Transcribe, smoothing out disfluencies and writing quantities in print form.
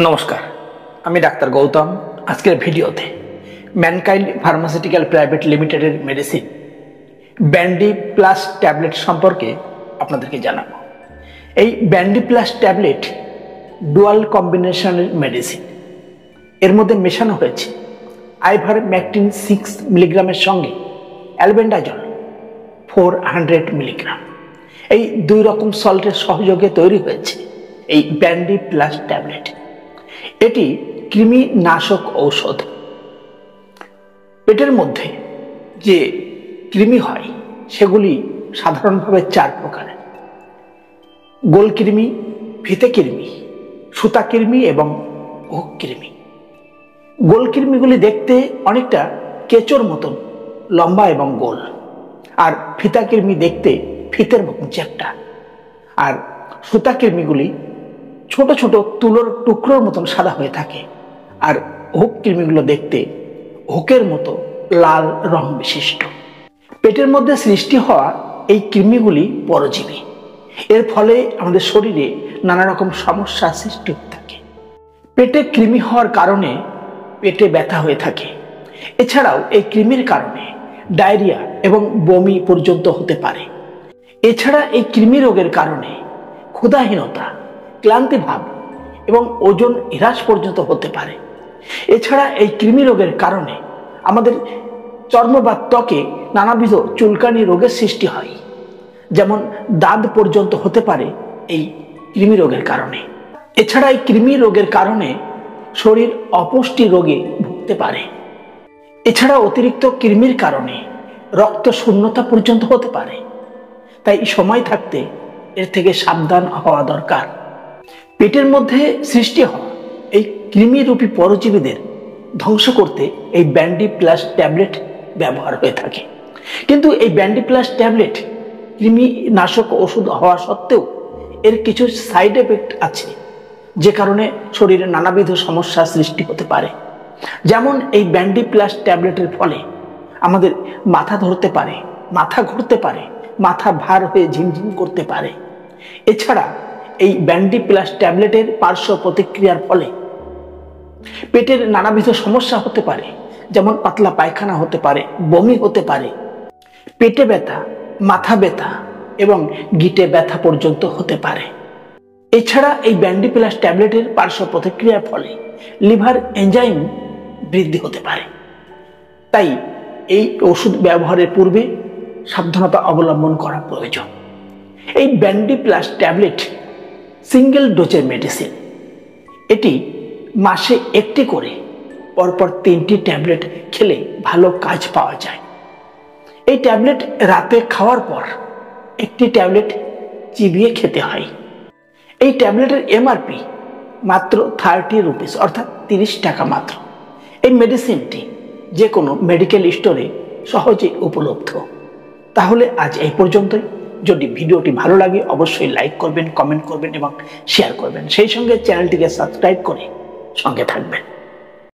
নমস্কার, আমি ডাক্তার গৌতম। আজকের ভিডিওতে ম্যানকাইন্ড ফার্মাসিউটিক্যাল প্রাইভেট লিমিটেডের মেডিসিন ব্যান্ডি প্লাস ট্যাবলেট সম্পর্কে আপনাদেরকে জানাবো। এই ব্যান্ডি প্লাস ট্যাবলেট ডুয়াল কম্বিনেশনের মেডিসিন। এর মধ্যে মেশানো হয়েছে আইভারমেকটিন 6 মিলিগ্রামের সঙ্গে অ্যালবেন্ডাজল 400 মিলিগ্রাম। এই দুই রকম সল্টের সহযোগে তৈরি হয়েছে এই ব্যান্ডি প্লাস ট্যাবলেট। এটি কৃমি নাশক ঔষধ। পেটের মধ্যে যে কৃমি হয় সেগুলি সাধারণভাবে 4 প্রকারের: গোল কৃমি, ফিতে কৃমি, সুতা কৃমি এবং হুক কৃমি। গোল কৃমিগুলি দেখতে অনেকটা কেঁচোর মতন লম্বা এবং গোল, আর ফিতা কৃমি দেখতে ফিতের মতন চ্যাপ্টা, আর সুতা কৃমিগুলি ছোট ছোট তুলোর টুকরোর মতন সাদা হয়ে থাকে, আর হুক কৃমিগুলো দেখতে হুকের মতো লাল রং বিশিষ্ট। পেটের মধ্যে সৃষ্টি হওয়া এই কৃমিগুলি পরজীবী। এর ফলে আমাদের শরীরে নানা রকম সমস্যা সৃষ্টি হয়ে থাকে। পেটে কৃমি হওয়ার কারণে পেটে ব্যথা হয়ে থাকে। এছাড়াও এই কৃমির কারণে ডায়রিয়া এবং বমি পর্যন্ত হতে পারে। এছাড়া এই কৃমি রোগের কারণে ক্ষুধাহীনতা, ক্লান্তি ভাব এবং ওজন হ্রাস পর্যন্ত হতে পারে। এছাড়া এই কৃমি রোগের কারণে আমাদের চর্ম বা ত্বকে নানাবিধ চুলকানি রোগের সৃষ্টি হয়, যেমন দাঁত পর্যন্ত হতে পারে এই কৃমি রোগের কারণে। এছাড়া এই কৃমি রোগের কারণে শরীর অপুষ্টি রোগে ভুগতে পারে। এছাড়া অতিরিক্ত কৃমির কারণে রক্ত শূন্যতা পর্যন্ত হতে পারে। তাই সময় থাকতে এর থেকে সাবধান হওয়া দরকার। পেটের মধ্যে সৃষ্টি হওয়া এই কৃমিরূপী পরজীবীদের ধ্বংস করতে এই ব্যান্ডি প্লাস ট্যাবলেট ব্যবহার হয়ে থাকে। কিন্তু এই ব্যান্ডি প্লাস ট্যাবলেট কৃমি নাশক ওষুধ হওয়া সত্ত্বেও এর কিছু সাইড এফেক্ট আছে, যে কারণে শরীরে নানাবিধ সমস্যা সৃষ্টি হতে পারে। যেমন এই ব্যান্ডি প্লাস ট্যাবলেটের ফলে আমাদের মাথা ধরতে পারে, মাথা ঘুরতে পারে, মাথা ভার হয়ে ঝিমঝিম করতে পারে। এছাড়া এই ব্যান্ডি প্লাস ট্যাবলেটের পার্শ্ব প্রতিক্রিয়ার ফলে পেটের নানাবিধ সমস্যা হতে পারে, যেমন পাতলা পায়খানা হতে পারে, বমি হতে পারে, পেটে ব্যথা, মাথা ব্যথা এবং গিটে ব্যথা পর্যন্ত হতে পারে। এছাড়া এই ব্যান্ডি প্লাস ট্যাবলেটের পার্শ্ব প্রতিক্রিয়ার ফলে লিভার এনজাইম বৃদ্ধি হতে পারে। তাই এই ওষুধ ব্যবহারের পূর্বে সাবধানতা অবলম্বন করা প্রয়োজন। এই ব্যান্ডি প্লাস ট্যাবলেট সিঙ্গেল ডোজের মেডিসিন। এটি মাসে একটি করে পরপর 3টি ট্যাবলেট খেলে ভালো কাজ পাওয়া যায়। এই ট্যাবলেট রাতে খাওয়ার পর একটি ট্যাবলেট চিবিয়ে খেতে হয়। এই ট্যাবলেটের এমআরপি মাত্র 30 রুপিস, অর্থাৎ 30 টাকা মাত্র। এই মেডিসিনটি যে কোনো মেডিকেল স্টোরে সহজে উপলব্ধ। তাহলে আজ এই পর্যন্তই। যদি ভিডিওটি ভালো লাগে অবশ্যই লাইক করবেন, কমেন্ট করবেন এবং শেয়ার করবেন। সেই সঙ্গে চ্যানেলটিকে সাবস্ক্রাইব করে সঙ্গে থাকবেন।